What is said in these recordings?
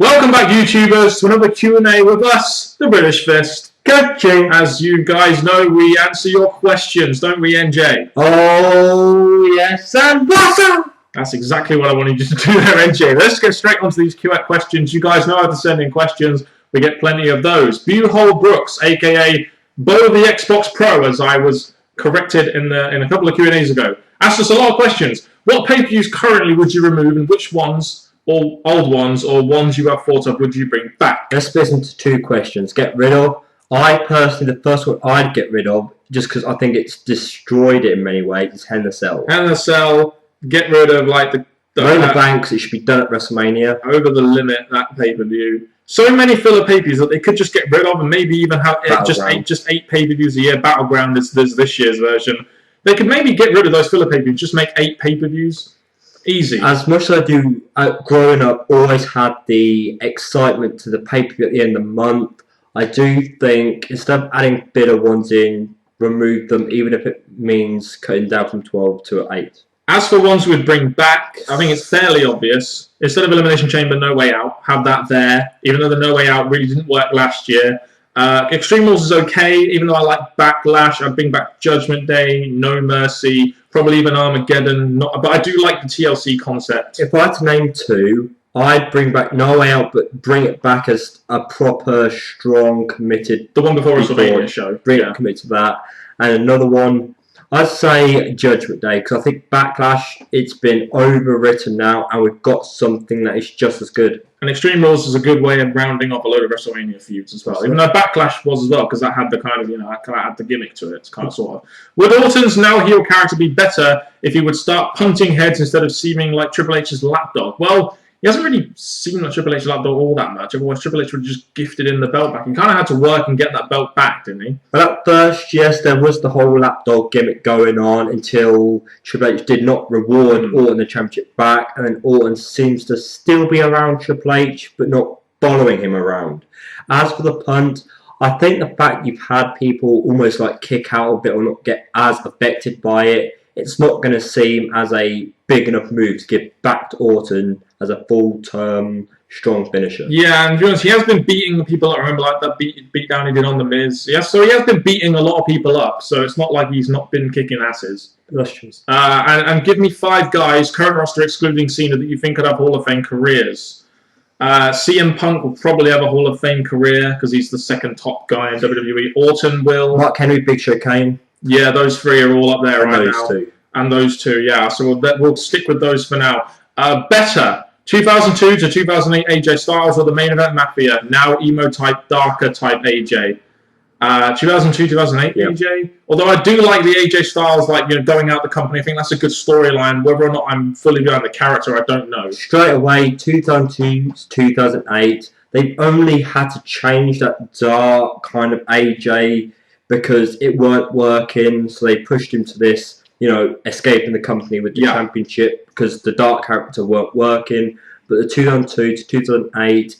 Welcome back, YouTubers, to another Q&A with us, the British Fist. Coaching. As you guys know, we answer your questions, don't we, NJ? Oh, yes, and butter! That's exactly what I wanted you to do there, NJ. Let's get straight onto these Q&A questions. You guys know how to send in questions. We get plenty of those. Buhol Brooks, a.k.a. Bo the Xbox Pro, as I was corrected in a couple of Q&As ago, asked us a lot of questions. What pay-per-views currently would you remove, and which ones, or old ones, or ones you have thought of, would you bring back? Let's split into two questions. Get rid of. I personally, the first one I'd get rid of, just because I think it's destroyed it in many ways, is Hell in a Cell. Hell in a Cell, get rid of like the Money in the Bank, it should be done at WrestleMania. Over the Limit, that pay-per-view. So many filler pay-per-views that they could just get rid of, and maybe even have just eight pay-per-views a year. Battleground is this year's version. They could maybe get rid of those filler pay-per-views, just make 8 pay-per-views. Easy. As much as I do, growing up, always had the excitement to the pay-per-view at the end of the month. I do think, instead of adding bitter ones in, remove them, even if it means cutting down from 12 to 8. As for ones we'd bring back, I think it's fairly obvious. Instead of Elimination Chamber, No Way Out, have that there, even though the No Way Out really didn't work last year. Extreme Rules is okay, even though I like Backlash. I'd bring back Judgment Day, No Mercy, probably even Armageddon. But I do like the TLC concept. If I had to name 2, I'd bring back No Way Out, but bring it back as a proper, strong, committed... The one before WrestleMania show. Bring it committed to that. And another one, I'd say Judgment Day, because I think Backlash, it's been overwritten now, and we've got something that is just as good. And Extreme Rules is a good way of rounding off a load of WrestleMania feuds as well. Even though Backlash was as well, because that had the kind of, that kind of had the gimmick to it, kind of sort of. Would Orton's now heel character be better if he would start punting heads instead of seeming like Triple H's lapdog? Well, he hasn't really seemed like Triple H's lapdog all that much. Otherwise, Triple H would just gifted in the belt back. He kind of had to work and get that belt back, didn't he? Well, at first, yes, there was the whole lapdog gimmick going on until Triple H did not reward Orton the championship back, and then Orton seems to still be around Triple H, but not following him around. As for the punt, I think the fact you've had people almost like kick out of it or not get as affected by it, it's not going to seem as a big enough move to give back to Orton as a full-term strong finisher. Yeah, and to be honest, he has been beating people up. Remember like that beat down he did on The Miz? Yeah, so he has been beating a lot of people up, so it's not like he's not been kicking asses. That's true. And give me 5 guys, current roster excluding Cena, that you think could have Hall of Fame careers. CM Punk will probably have a Hall of Fame career because he's the second top guy in WWE. Orton will. Mark Henry, Big Show, Kane. Yeah, those 3 are all up there right now. Those 2. And those 2, yeah. So we'll stick with those for now. Better. 2002 to 2008 AJ Styles or the Main Event Mafia. Now emo type, darker type AJ. 2002, 2008 AJ. Although I do like the AJ Styles, like going out the company. I think that's a good storyline. Whether or not I'm fully behind the character, I don't know. Straight away, 2002 to 2008, they only had to change that dark kind of AJ because it weren't working, so they pushed him to this, escaping the company with the championship because the dark character weren't working. But the 2002 to 2008,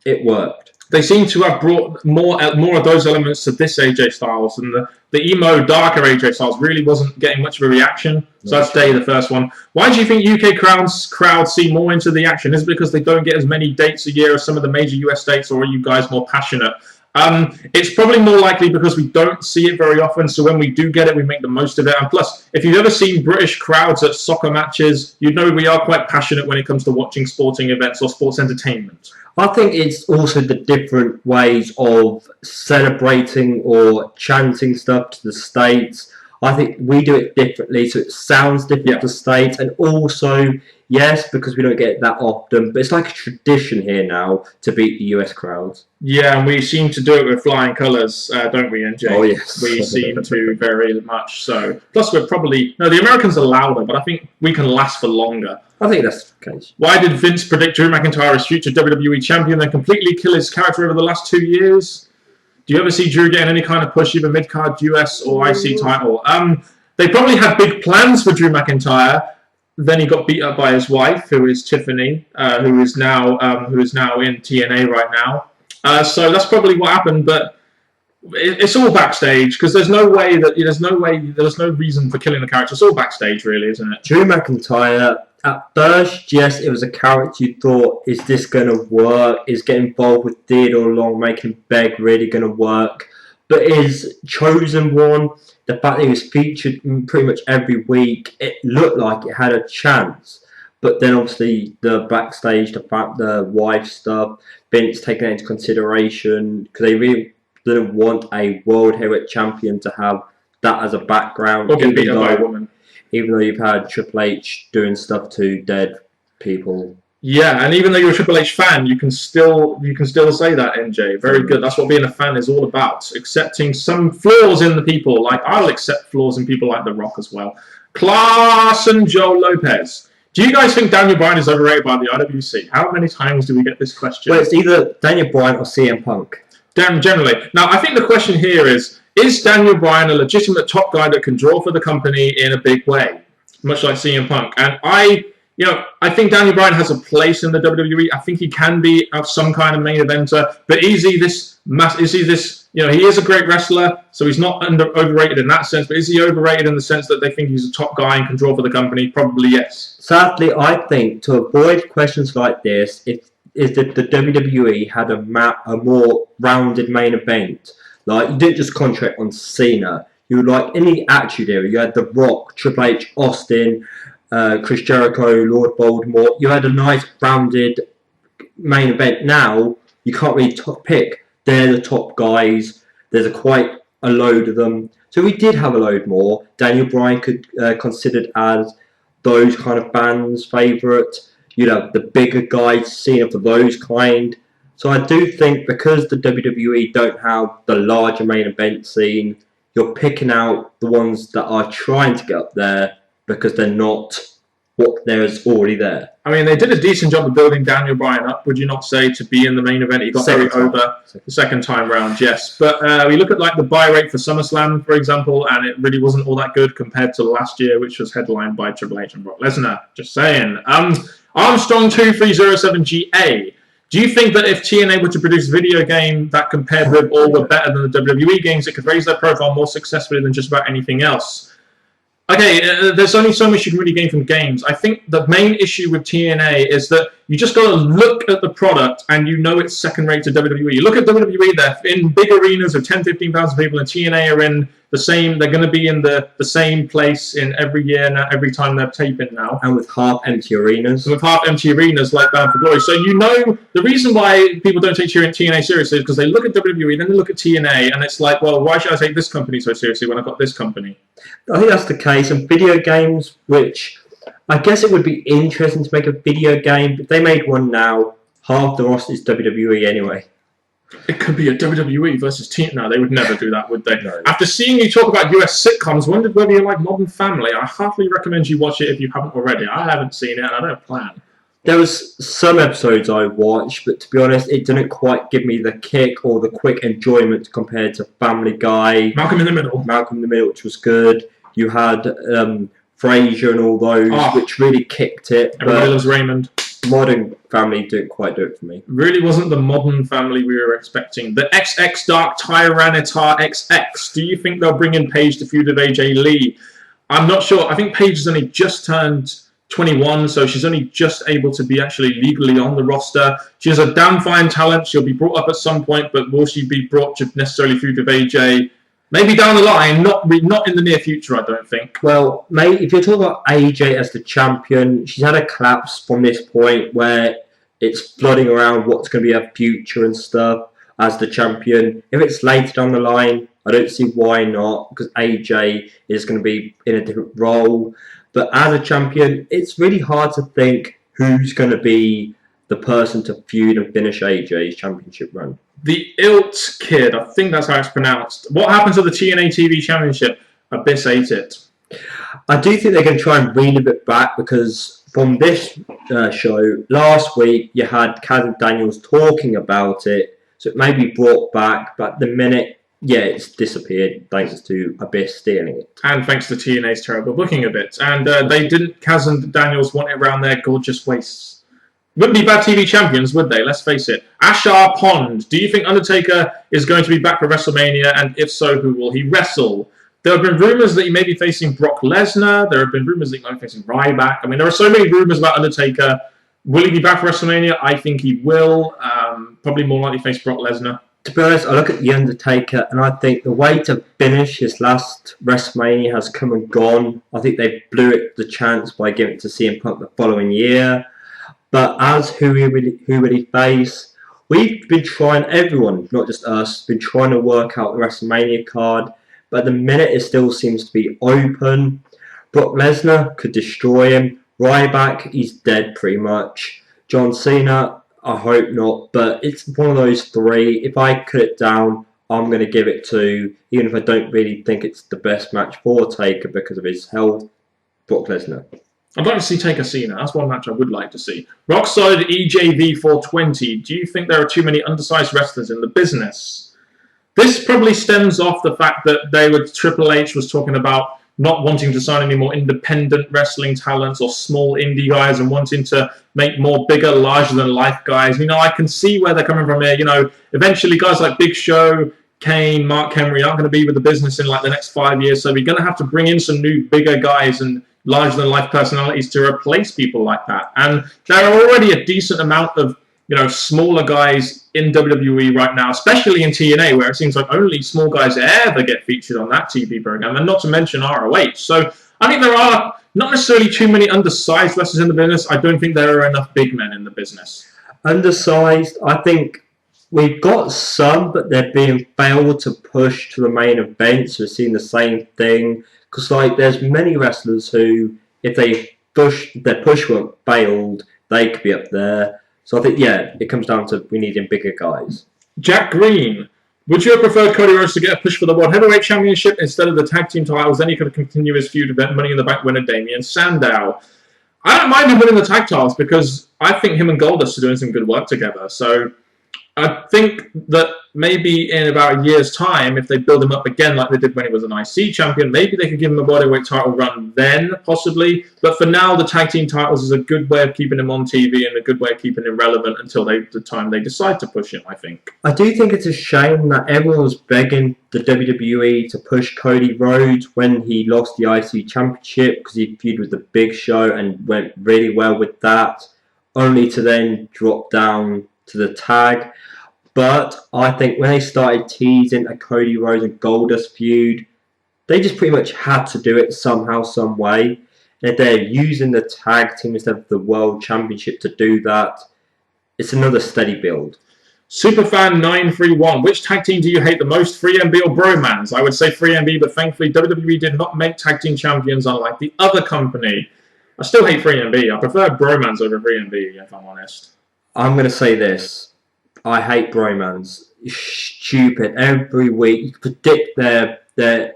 it worked. They seem to have brought more of those elements to this AJ Styles, and the emo, darker AJ Styles really wasn't getting much of a reaction. So that's Day, the first one. Why do you think UK crowds see more into the action? Is it because they don't get as many dates a year as some of the major US states, or are you guys more passionate? It's probably more likely because we don't see it very often, so when we do get it, we make the most of it. And plus, if you've ever seen British crowds at soccer matches, you'd know we are quite passionate when it comes to watching sporting events or sports entertainment. I think it's also the different ways of celebrating or chanting stuff to the States. I think we do it differently, so it sounds different to the States. And also, yes, because we don't get it that often, but it's like a tradition here now to beat the US crowds. Yeah, and we seem to do it with flying colours, don't we, NJ? Oh, yes. We seem to very much so. Plus, we're probably... No, the Americans are louder, but I think we can last for longer. I think that's the case. Why did Vince predict Drew McIntyre as future WWE champion and completely kill his character over the last 2 years? Do you ever see Drew getting any kind of push, either mid-card, US or IC title? They probably had big plans for Drew McIntyre. Then he got beat up by his wife, who is Tiffany, who is now in TNA right now. So that's probably what happened. But it's all backstage because there's no reason for killing the character. It's all backstage, really, isn't it? Drew McIntyre at first, yes, it was a character you thought, is this going to work? Is getting involved with Theodore Long, making him beg, really going to work? But his chosen one, the fact that he was featured pretty much every week, it looked like it had a chance. But then obviously the backstage, the wife stuff, Vince taking that into consideration, because they really didn't want a World Heavyweight Champion to have that as a background. Or get beaten by a woman. Even though you've had Triple H doing stuff to dead people. Yeah, and even though you're a Triple H fan, you can still say that, NJ. Very good. That's what being a fan is all about. Accepting some flaws in the people. Like, I'll accept flaws in people like The Rock as well. Klaas and Joe Lopez. Do you guys think Daniel Bryan is overrated by the IWC? How many times do we get this question? Well, it's either Daniel Bryan or CM Punk. Generally. Now, I think the question here is Daniel Bryan a legitimate top guy that can draw for the company in a big way? Much like CM Punk. And I think Daniel Bryan has a place in the WWE. I think he can be of some kind of main eventer. But he is a great wrestler, so he's not overrated in that sense. But is he overrated in the sense that they think he's a top guy and can draw for the company? Probably yes. Sadly, I think to avoid questions like this, is that the WWE had a more rounded main event. Like, you didn't just concentrate on Cena. You were like, in the Attitude Era, you had The Rock, Triple H, Austin, Chris Jericho, Lord Voldemort. You had a nice rounded main event. Now, you can't really pick. They're the top guys. There's quite a load of them. So we did have a load more. Daniel Bryan could considered as those kind of fans' favourite. You'd have the bigger guys, Cena for those kind. So I do think because the WWE don't have the larger main event scene, you're picking out the ones that are trying to get up there because they're not what there is already there. I mean, they did a decent job of building Daniel Bryan up, would you not say, to be in the main event? He got very over the second time round, yes. But we look at like the buy rate for SummerSlam, for example, and it really wasn't all that good compared to last year, which was headlined by Triple H and Brock Lesnar. Just saying. Armstrong2307GA. Do you think that if TNA were to produce a video game that compared with or were better than the WWE games, it could raise their profile more successfully than just about anything else? Okay, there's only so much you can really gain from games. I think the main issue with TNA is that you just got to look at the product and you know it's second rate to WWE. You look at WWE, they're in big arenas of 10, 15,000 people, and TNA are in the same, they're going to be in the same place in every year now, every time they're taping now. And with half-empty arenas. With half-empty arenas like Bound for Glory. So you know, the reason why people don't take TNA seriously is because they look at WWE, then they look at TNA, and it's like, well, why should I take this company so seriously when I've got this company? I think that's the case. And video games, which I guess it would be interesting to make a video game, but they made one now. Half the roster is WWE anyway. It could be a WWE versus TNA. No, they would never do that, would they? No. After seeing you talk about US sitcoms, wondered whether you like Modern Family. I heartily recommend you watch it if you haven't already. I haven't seen it, and I don't plan. There was some episodes I watched, but to be honest, it didn't quite give me the kick or the quick enjoyment compared to Family Guy. Malcolm in the Middle, which was good. You had Frasier and all those, which really kicked it. Everybody Loves Raymond. Modern Family didn't quite do it for me. Really wasn't the Modern Family we were expecting. The XX Dark Tyranitar XX. Do you think they'll bring in Paige to feud with AJ Lee? I'm not sure. I think Paige has only just turned 21, so she's only just able to be actually legally on the roster. She has a damn fine talent. She'll be brought up at some point, but will she be brought to necessarily feud with AJ? Maybe down the line, not in the near future, I don't think. Well, mate, if you're talking about AJ as the champion, she's had a collapse from this point where it's flooding around what's going to be her future and stuff as the champion. If it's later down the line, I don't see why not, because AJ is going to be in a different role. But as a champion, it's really hard to think who's going to be the person to feud and finish AJ's championship run. The Ilt Kid, I think that's how it's pronounced. What happened to the TNA TV Championship? Abyss ate it. I do think they're going to try and reel a bit back, because from this show, last week, you had Kaz and Daniels talking about it, so it may be brought back, but the minute, it's disappeared thanks to Abyss stealing it. And thanks to TNA's terrible booking of it. And they didn't, Kaz and Daniels, want it around their gorgeous waists. Wouldn't be bad TV champions, would they? Let's face it. Ashar Pond. Do you think Undertaker is going to be back for WrestleMania? And if so, who will he wrestle? There have been rumors that he may be facing Brock Lesnar. There have been rumors that he might be facing Ryback. I mean, there are so many rumors about Undertaker. Will he be back for WrestleMania? I think he will. Probably more likely face Brock Lesnar. To be honest, I look at The Undertaker and I think the way to finish his last WrestleMania has come and gone. I think they blew it the chance by giving it to CM Punk the following year. But as who will he face? We've been trying, everyone, not just us, been trying to work out the WrestleMania card. But at the minute, it still seems to be open. Brock Lesnar could destroy him. Ryback, he's dead pretty much. John Cena, I hope not. But it's one of those three. If I cut it down, I'm going to give it to, even if I don't really think it's the best match for Taker because of his health, Brock Lesnar. I'd like to see Taker Cena. That's one match I would like to see. Rockside EJV 420. Do you think there are too many undersized wrestlers in the business? This probably stems off the fact that Triple H was talking about not wanting to sign any more independent wrestling talents or small indie guys and wanting to make more bigger, larger-than-life guys. You know, I can see where they're coming from here. You know, eventually guys like Big Show, Kane, Mark Henry aren't going to be with the business in like the next 5 years, so we're going to have to bring in some new, bigger guys and larger-than-life personalities to replace people like that. And there are already a decent amount of, you know, smaller guys in WWE right now, especially in TNA, where it seems like only small guys ever get featured on that TV program, and not to mention ROH. So I think there are not necessarily too many undersized wrestlers in the business. I don't think there are enough big men in the business. Undersized, I think we've got some, but they're being failed to push to the main events. We're seeing the same thing. Because like, there's many wrestlers who, if their push weren't failed, they could be up there. So I think, yeah, it comes down to we needing bigger guys. Jack Green. Would you have preferred Cody Rhodes to get a push for the World Heavyweight Championship instead of the tag team titles? Then he could continue his feud with Money in the Bank winner Damian Sandow. I don't mind him winning the tag titles because I think him and Goldust are doing some good work together. So I think that maybe in about a year's time, if they build him up again like they did when he was an IC champion, maybe they could give him a bodyweight title run then, possibly. But for now, the tag team titles is a good way of keeping him on TV and a good way of keeping him relevant until the time they decide to push him, I think. I do think it's a shame that everyone was begging the WWE to push Cody Rhodes when he lost the IC championship because he feuded with the Big Show and went really well with that, only to then drop down to the tag. But I think when they started teasing a Cody Rhodes and Goldust feud, they just pretty much had to do it somehow, some way. And if they're using the tag team instead of the World Championship to do that, it's another steady build. Superfan931. Which tag team do you hate the most, 3MB or Bromans? I would say 3MB, but thankfully WWE did not make tag team champions unlike the other company. I still hate 3MB. I prefer Bromans over 3MB, if I'm honest. I'm going to say this. I hate bromans. It's stupid. Every week you predict their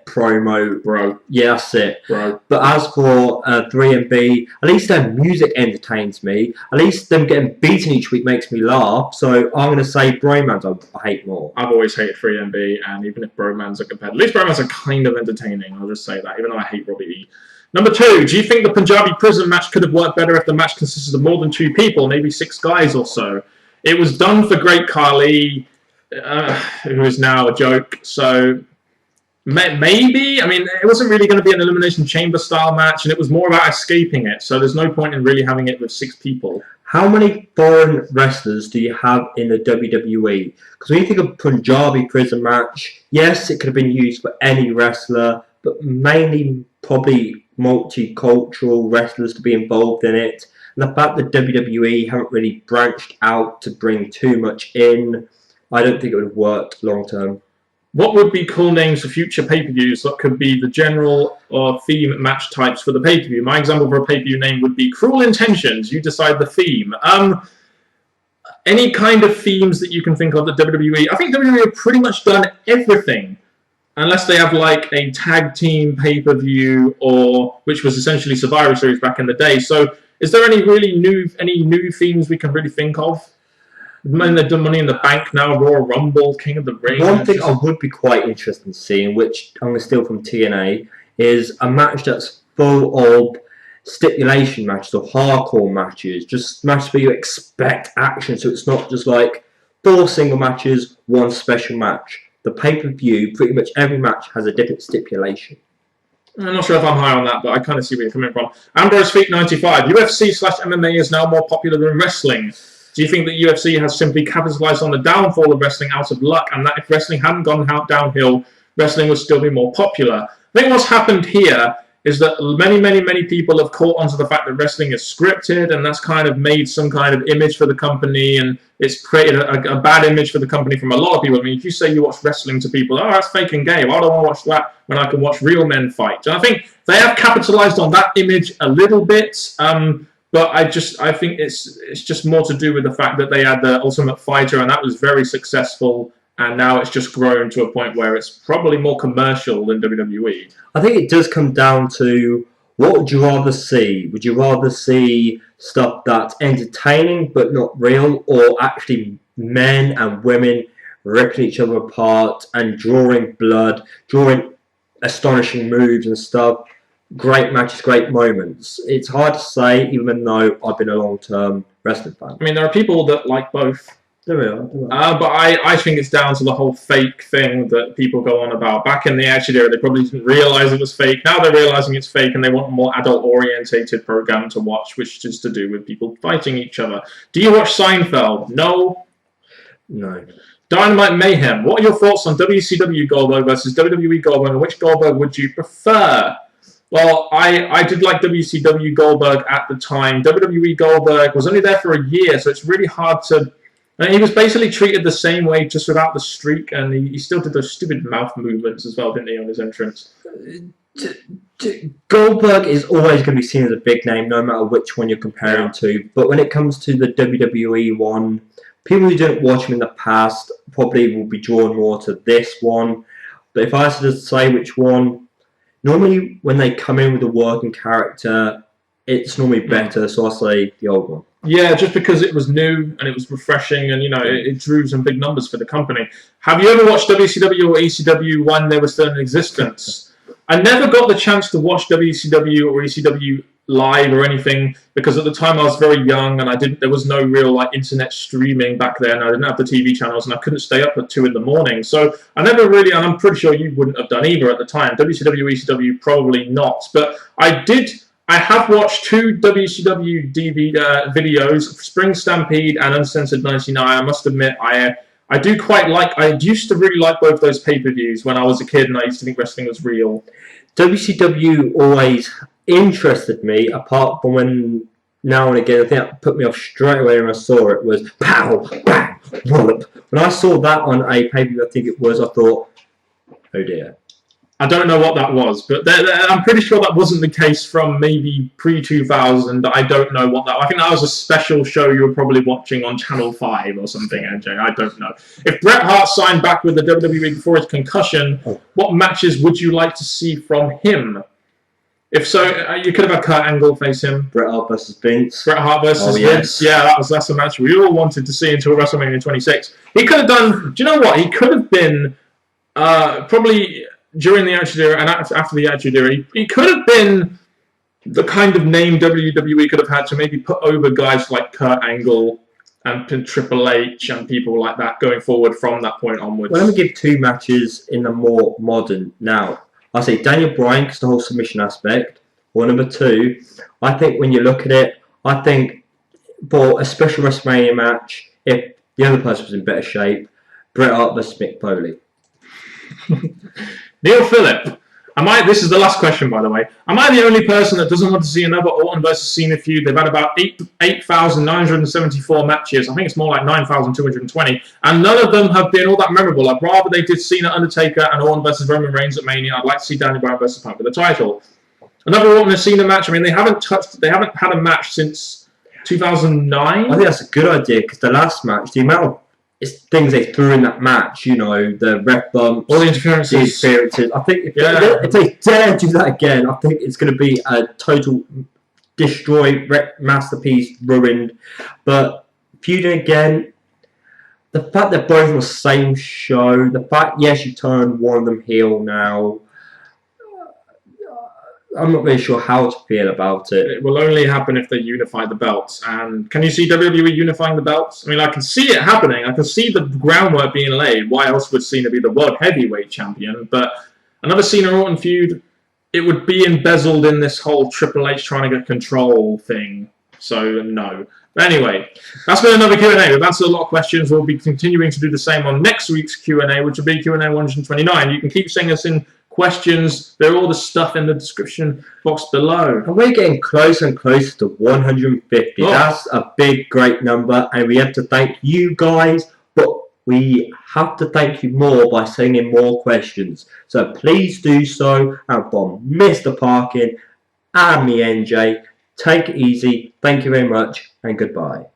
promo. Bro. Yeah, that's it. Bro. But as for 3MB, at least their music entertains me. At least them getting beaten each week makes me laugh. So I'm going to say bromans I hate more. I've always hated 3MB, and even if bromans are compared, at least bromans are kind of entertaining. I'll just say that, even though I hate Robbie E. Number 2, do you think the Punjabi prison match could have worked better if the match consisted of more than 2 people, maybe 6 guys or so? It was done for Great Khali, who is now a joke, so maybe. I mean, it wasn't really going to be an Elimination Chamber style match, and it was more about escaping it, so there's no point in really having it with 6 people. How many foreign wrestlers do you have in the WWE? Because when you think of Punjabi prison match, yes, it could have been used for any wrestler, but mainly probably multicultural wrestlers to be involved in it. And the fact that WWE haven't really branched out to bring too much in, I don't think it would have worked long term. What would be cool names for future pay-per-views that could be the general or theme match types for the pay-per-view? My example for a pay-per-view name would be Cruel Intentions. You decide the theme. Any kind of themes that you can think of that WWE... I think WWE have pretty much done everything. Unless they have like a tag team pay-per-view, or which was essentially Survivor Series back in the day. So is there any new themes we can really think of? They've done Money in the Bank now, Royal Rumble, King of the Ring. One thing I would be quite interested in seeing, which I'm going to steal from TNA, is a match that's full of stipulation matches or hardcore matches. Just matches where you expect action, so it's not just like 4 single matches, 1 special match. the pay-per-view, pretty much every match has a different stipulation. I'm not sure if I'm high on that, but I kind of see where you're coming from. Ambrose Feet 95. UFC/MMA is now more popular than wrestling. Do you think that UFC has simply capitalized on the downfall of wrestling out of luck, and that if wrestling hadn't gone downhill, wrestling would still be more popular? I think what's happened here is that many people have caught onto the fact that wrestling is scripted, and that's kind of made some kind of image for the company, and it's created a bad image for the company from a lot of people. I mean, if you say you watch wrestling to people, oh, that's fake and gay, well, I don't want to watch that when I can watch real men fight. And I think they have capitalized on that image a little bit, but I think it's just more to do with the fact that they had the Ultimate Fighter, and that was very successful. And now it's just grown to a point where it's probably more commercial than WWE. I think it does come down to, what would you rather see? Would you rather see stuff that's entertaining but not real, or actually men and women ripping each other apart and drawing blood, drawing astonishing moves and stuff? Great matches, great moments. It's hard to say, even though I've been a long-term wrestling fan. I mean, there are people that like both. There are. But I think it's down to the whole fake thing that people go on about. Back in the Attitude Era, they probably didn't realise it was fake. Now they're realising it's fake, and they want a more adult-orientated program to watch, which is to do with people fighting each other. Do you watch Seinfeld? No. Dynamite Mayhem. What are your thoughts on WCW Goldberg versus WWE Goldberg, and which Goldberg would you prefer? Well, I did like WCW Goldberg at the time. WWE Goldberg was only there for a year, so it's really hard to... And he was basically treated the same way, just without the streak, and he still did those stupid mouth movements as well, didn't he, on his entrance? Goldberg is always going to be seen as a big name, no matter which one you're comparing to. But when it comes to the WWE one, people who didn't watch him in the past probably will be drawn more to this one. But if I was to say which one, normally when they come in with a working character, it's normally better, so I'll say the old one. Yeah, just because it was new and it was refreshing, and it drew some big numbers for the company. Have you ever watched WCW or ECW when they were still in existence? I never got the chance to watch WCW or ECW live or anything, because at the time I was very young and there was no real internet streaming back then. I didn't have the TV channels, and I couldn't stay up at 2 in the morning. So I never really, and I'm pretty sure you wouldn't have done either at the time. WCW, ECW, probably not. But I have watched 2 WCW DVD videos, Spring Stampede and Uncensored 99. I must admit, I used to really like both those pay-per-views when I was a kid, and I used to think wrestling was real. WCW always interested me, apart from when, now and again, I think that put me off straight away when I saw it, was pow, bang, wallop. When I saw that on a pay-per-view, I think it was, I thought, oh dear. I don't know what that was, but I'm pretty sure that wasn't the case from maybe pre-2000. I don't know what that... I think that was a special show you were probably watching on Channel 5 or something, AJ. I don't know. If Bret Hart signed back with the WWE before his concussion, what matches would you like to see from him? If so, you could have had Kurt Angle face him. Bret Hart versus Vince. Bret Hart versus Vince. Yeah, that's a match we all wanted to see until WrestleMania 26. He could have done... Do you know what? He could have been probably... during the Attitude Era and after the Attitude Era, he could have been the kind of name WWE could have had to maybe put over guys like Kurt Angle and Triple H and people like that going forward from that point onwards. Well, let me give 2 matches in the more modern now. I'll say Daniel Bryan, because the whole submission aspect. Or number 2, I think when you look at it, I think for a special WrestleMania match, if the other person was in better shape, Bret Hart versus Mick Foley. Neil Phillip, this is the last question, by the way. Am I the only person that doesn't want to see another Orton versus Cena feud? They've had about 8,974 matches. I think it's more like 9,220. And none of them have been all that memorable. I'd rather they did Cena, Undertaker, and Orton versus Roman Reigns at Mania. I'd like to see Daniel Bryan versus Punk for the title. Another Orton and Cena match. I mean, they haven't had a match since 2009. I think that's a good idea, because the last match, the amount of things they threw in that match, the ref bumps, all the interferences. I think if they dare do that again, I think it's going to be a total destroy, masterpiece, ruined. But feuding again, the fact that both on the same show, the fact, yes, you turned one of them heel now, I'm not really sure how to feel about it. It will only happen if they unify the belts. And can you see WWE unifying the belts? I mean, I can see it happening. I can see the groundwork being laid. Why else would Cena be the World Heavyweight Champion? But another Cena-Orton feud, it would be embezzled in this whole Triple H trying to get control thing. So, no. But anyway, that's been another Q&A. We've answered a lot of questions. We'll be continuing to do the same on next week's Q&A, which will be Q&A 129. You can keep sending us in questions. There are all the stuff in the description box below. And we're getting closer and closer to 150. Oh. That's a big, great number. And we have to thank you guys, but we have to thank you more by sending more questions. So please do so. And from Mr. Parkin and me, NJ, take it easy. Thank you very much and goodbye.